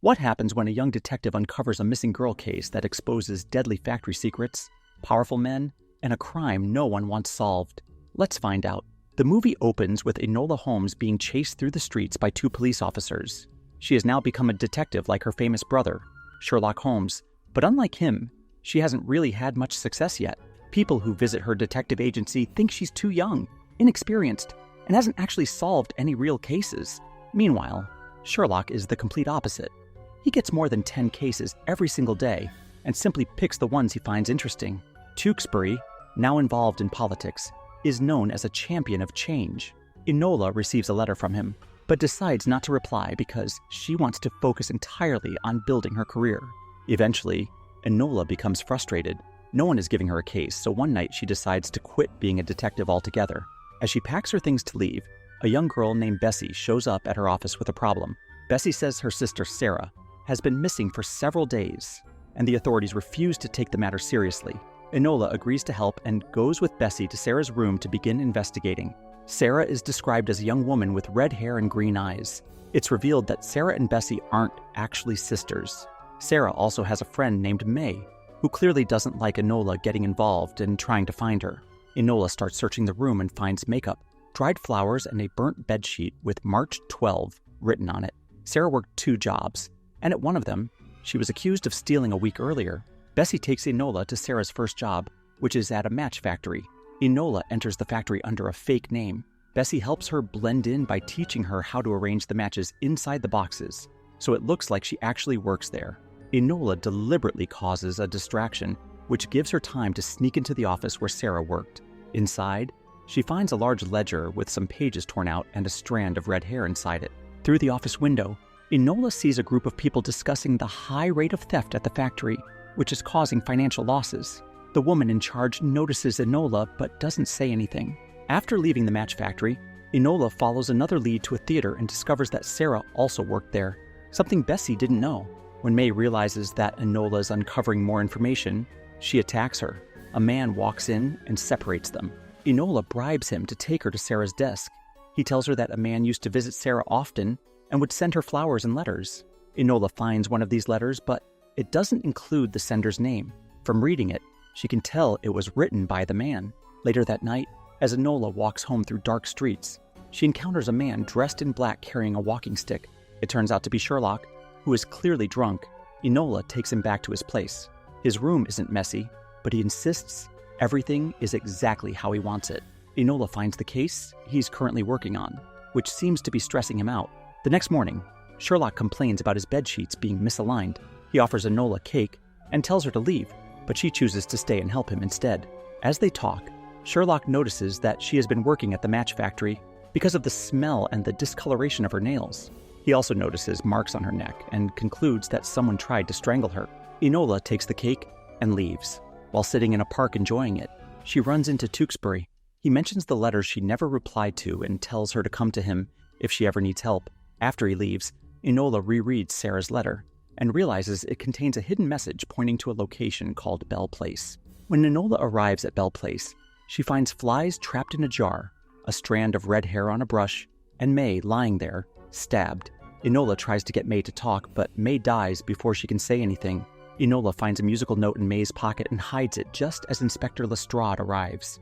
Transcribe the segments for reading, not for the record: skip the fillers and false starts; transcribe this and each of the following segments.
What happens when a young detective uncovers a missing girl case that exposes deadly factory secrets, powerful men, and a crime no one wants solved? Let's find out. The movie opens with Enola Holmes being chased through the streets by two police officers. She has now become a detective like her famous brother, Sherlock Holmes, but unlike him, she hasn't really had much success yet. People who visit her detective agency think she's too young, inexperienced, and hasn't actually solved any real cases. Meanwhile, Sherlock is the complete opposite. He gets more than 10 cases every single day and simply picks the ones he finds interesting. Tewkesbury, now involved in politics, is known as a champion of change. Enola receives a letter from him, but decides not to reply because she wants to focus entirely on building her career. Eventually, Enola becomes frustrated. No one is giving her a case, so one night she decides to quit being a detective altogether. As she packs her things to leave, a young girl named Bessie shows up at her office with a problem. Bessie says her sister Sarah has been missing for several days, and the authorities refuse to take the matter seriously. Enola agrees to help and goes with Bessie to Sarah's room to begin investigating. Sarah is described as a young woman with red hair and green eyes. It's revealed that Sarah and Bessie aren't actually sisters. Sarah also has a friend named May, who clearly doesn't like Enola getting involved and trying to find her. Enola starts searching the room and finds makeup, dried flowers, and a burnt bedsheet with March 12 written on it. Sarah worked 2 jobs, and at one of them, she was accused of stealing a week earlier. Bessie takes Enola to Sarah's first job, which is at a match factory. Enola enters the factory under a fake name. Bessie helps her blend in by teaching her how to arrange the matches inside the boxes, so it looks like she actually works there. Enola deliberately causes a distraction, which gives her time to sneak into the office where Sarah worked. Inside, she finds a large ledger with some pages torn out and a strand of red hair inside it. Through the office window, Enola sees a group of people discussing the high rate of theft at the factory, which is causing financial losses. The woman in charge notices Enola but doesn't say anything. After leaving the match factory, Enola follows another lead to a theater and discovers that Sarah also worked there, something Bessie didn't know. When May realizes that Enola is uncovering more information, she attacks her. A man walks in and separates them. Enola bribes him to take her to Sarah's desk. He tells her that a man used to visit Sarah often and would send her flowers and letters. Enola finds one of these letters, but it doesn't include the sender's name. From reading it, she can tell it was written by the man. Later that night, as Enola walks home through dark streets, she encounters a man dressed in black carrying a walking stick. It turns out to be Sherlock, who is clearly drunk. Enola takes him back to his place. His room isn't messy, but he insists everything is exactly how he wants it. Enola finds the case he's currently working on, which seems to be stressing him out. The next morning, Sherlock complains about his bedsheets being misaligned. He offers Enola cake and tells her to leave, but she chooses to stay and help him instead. As they talk, Sherlock notices that she has been working at the match factory because of the smell and the discoloration of her nails. He also notices marks on her neck and concludes that someone tried to strangle her. Enola takes the cake and leaves. While sitting in a park enjoying it, she runs into Tewkesbury. He mentions the letters she never replied to and tells her to come to him if she ever needs help. After he leaves, Enola rereads Sarah's letter and realizes it contains a hidden message pointing to a location called Bell Place. When Enola arrives at Bell Place, she finds flies trapped in a jar, a strand of red hair on a brush, and May lying there, stabbed. Enola tries to get May to talk, but May dies before she can say anything. Enola finds a musical note in May's pocket and hides it just as Inspector Lestrade arrives.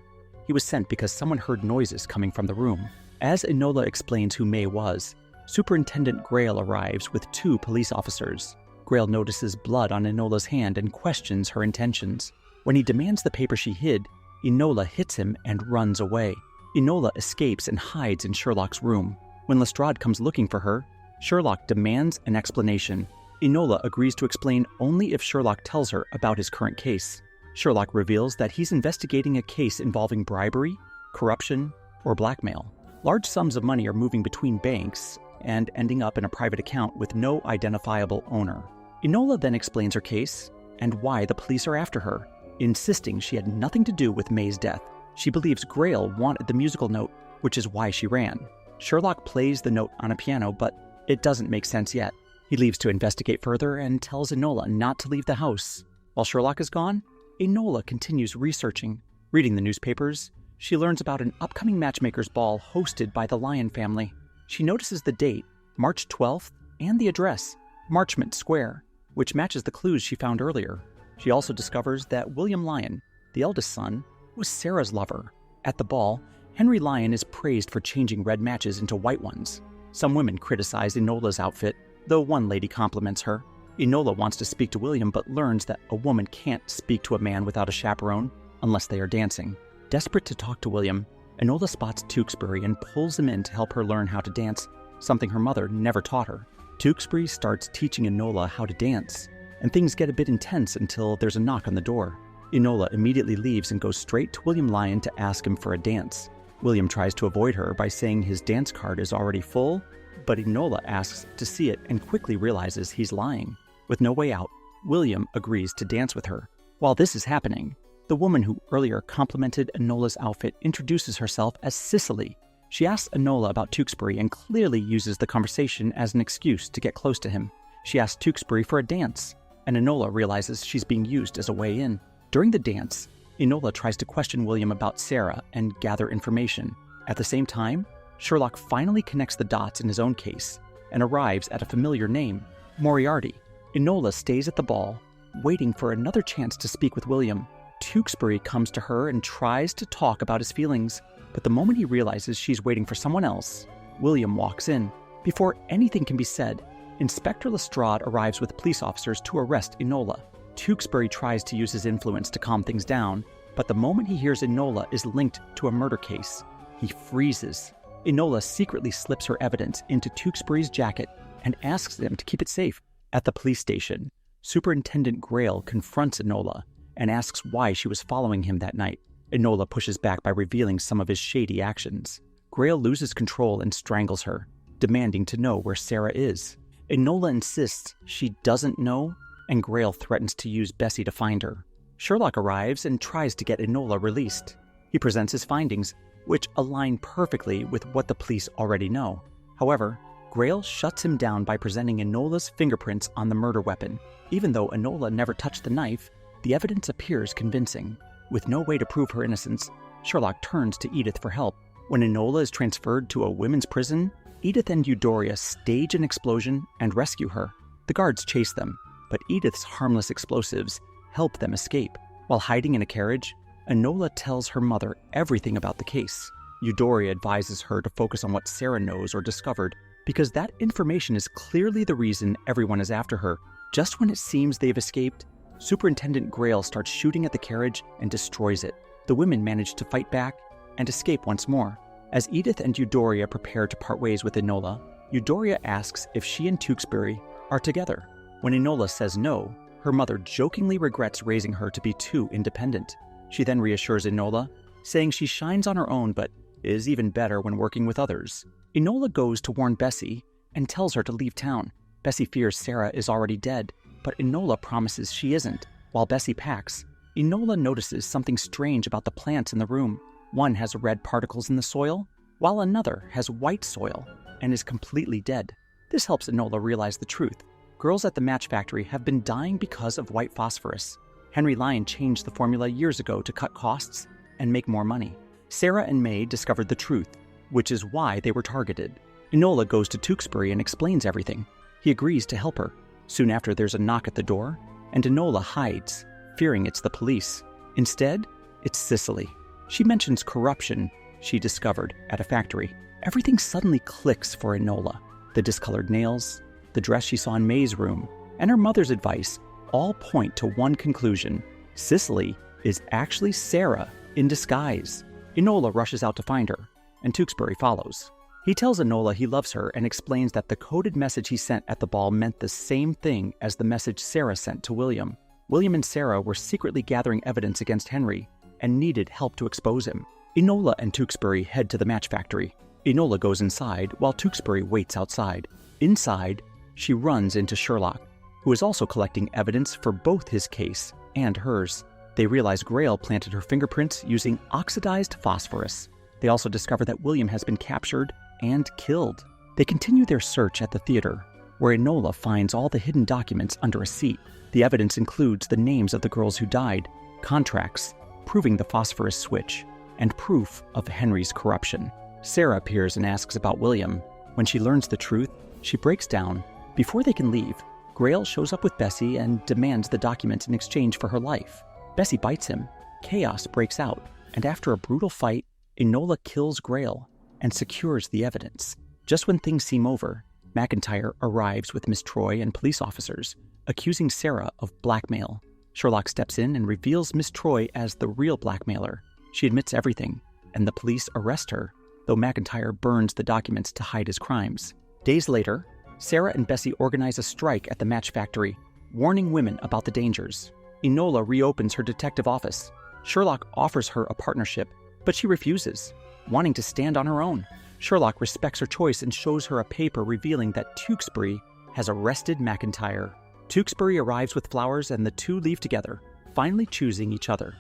He was sent because someone heard noises coming from the room. As Enola explains who May was, Superintendent Grail arrives with 2 police officers. Grail notices blood on Enola's hand and questions her intentions. When he demands the paper she hid, Enola hits him and runs away. Enola escapes and hides in Sherlock's room. When Lestrade comes looking for her, Sherlock demands an explanation. Enola agrees to explain only if Sherlock tells her about his current case. Sherlock reveals that he's investigating a case involving bribery, corruption, or blackmail. Large sums of money are moving between banks and ending up in a private account with no identifiable owner. Enola then explains her case and why the police are after her, insisting she had nothing to do with May's death. She believes Grail wanted the musical note, which is why she ran. Sherlock plays the note on a piano, but it doesn't make sense yet. He leaves to investigate further and tells Enola not to leave the house. While Sherlock is gone, Enola continues researching. Reading the newspapers, she learns about an upcoming matchmaker's ball hosted by the Lion family. She notices the date, March 12th, and the address, Marchmont Square, which matches the clues she found earlier. She also discovers that William Lyon, the eldest son, was Sarah's lover. At the ball, Henry Lyon is praised for changing red matches into white ones. Some women criticize Enola's outfit, though one lady compliments her. Enola wants to speak to William but learns that a woman can't speak to a man without a chaperone unless they are dancing. Desperate to talk to William, Enola spots Tewkesbury and pulls him in to help her learn how to dance, something her mother never taught her. Tewkesbury starts teaching Enola how to dance, and things get a bit intense until there's a knock on the door. Enola immediately leaves and goes straight to William Lyon to ask him for a dance. William tries to avoid her by saying his dance card is already full, but Enola asks to see it and quickly realizes he's lying. With no way out, William agrees to dance with her. While this is happening, the woman who earlier complimented Enola's outfit introduces herself as Cicely. She asks Enola about Tewkesbury and clearly uses the conversation as an excuse to get close to him. She asks Tewkesbury for a dance, and Enola realizes she's being used as a way in. During the dance, Enola tries to question William about Sarah and gather information. At the same time, Sherlock finally connects the dots in his own case and arrives at a familiar name, Moriarty. Enola stays at the ball, waiting for another chance to speak with William. Tewkesbury comes to her and tries to talk about his feelings, but the moment he realizes she's waiting for someone else, William walks in. Before anything can be said, Inspector Lestrade arrives with police officers to arrest Enola. Tewkesbury tries to use his influence to calm things down, but the moment he hears Enola is linked to a murder case, he freezes. Enola secretly slips her evidence into Tewkesbury's jacket and asks them to keep it safe. At the police station, Superintendent Grayle confronts Enola and asks why she was following him that night. Enola pushes back by revealing some of his shady actions. Grayle loses control and strangles her, demanding to know where Sarah is. Enola insists she doesn't know, and Grayle threatens to use Bessie to find her. Sherlock arrives and tries to get Enola released. He presents his findings, which align perfectly with what the police already know. However, Grayle shuts him down by presenting Enola's fingerprints on the murder weapon. Even though Enola never touched the knife, the evidence appears convincing. With no way to prove her innocence, Sherlock turns to Edith for help. When Enola is transferred to a women's prison, Edith and Eudoria stage an explosion and rescue her. The guards chase them, but Edith's harmless explosives help them escape. While hiding in a carriage, Enola tells her mother everything about the case. Eudoria advises her to focus on what Sarah knows or discovered, because that information is clearly the reason everyone is after her. Just when it seems they've escaped, Superintendent Grayle starts shooting at the carriage and destroys it. The women manage to fight back and escape once more. As Edith and Eudoria prepare to part ways with Enola, Eudoria asks if she and Tewkesbury are together. When Enola says no, her mother jokingly regrets raising her to be too independent. She then reassures Enola, saying she shines on her own but is even better when working with others. Enola goes to warn Bessie and tells her to leave town. Bessie fears Sarah is already dead, but Enola promises she isn't. While Bessie packs, Enola notices something strange about the plants in the room. One has red particles in the soil, while another has white soil and is completely dead. This helps Enola realize the truth. Girls at the match factory have been dying because of white phosphorus. Henry Lyon changed the formula years ago to cut costs and make more money. Sarah and May discovered the truth, which is why they were targeted. Enola goes to Tewkesbury and explains everything. He agrees to help her. Soon after, there's a knock at the door, and Enola hides, fearing it's the police. Instead, it's Cicely. She mentions corruption she discovered at a factory. Everything suddenly clicks for Enola. The discolored nails, the dress she saw in May's room, and her mother's advice all point to one conclusion. Cicely is actually Sarah in disguise. Enola rushes out to find her, and Tewkesbury follows. He tells Enola he loves her and explains that the coded message he sent at the ball meant the same thing as the message Sarah sent to William. William and Sarah were secretly gathering evidence against Henry and needed help to expose him. Enola and Tewkesbury head to the match factory. Enola goes inside while Tewkesbury waits outside. Inside, she runs into Sherlock, who is also collecting evidence for both his case and hers. They realize Grayle planted her fingerprints using oxidized phosphorus. They also discover that William has been captured and killed. They continue their search at the theater, where Enola finds all the hidden documents under a seat. The evidence includes the names of the girls who died, contracts, proving the phosphorus switch, and proof of Henry's corruption. Sarah appears and asks about William. When she learns the truth, she breaks down. Before they can leave, Grail shows up with Bessie and demands the documents in exchange for her life. Bessie bites him. Chaos breaks out, and after a brutal fight, Enola kills Grail and secures the evidence. Just when things seem over, McIntyre arrives with Miss Troy and police officers, accusing Sarah of blackmail. Sherlock steps in and reveals Miss Troy as the real blackmailer. She admits everything, and the police arrest her, though McIntyre burns the documents to hide his crimes. Days later, Sarah and Bessie organize a strike at the match factory, warning women about the dangers. Enola reopens her detective office. Sherlock offers her a partnership, but she refuses, wanting to stand on her own. Sherlock respects her choice and shows her a paper revealing that Tewkesbury has arrested McIntyre. Tewkesbury arrives with flowers and the two leave together, finally choosing each other.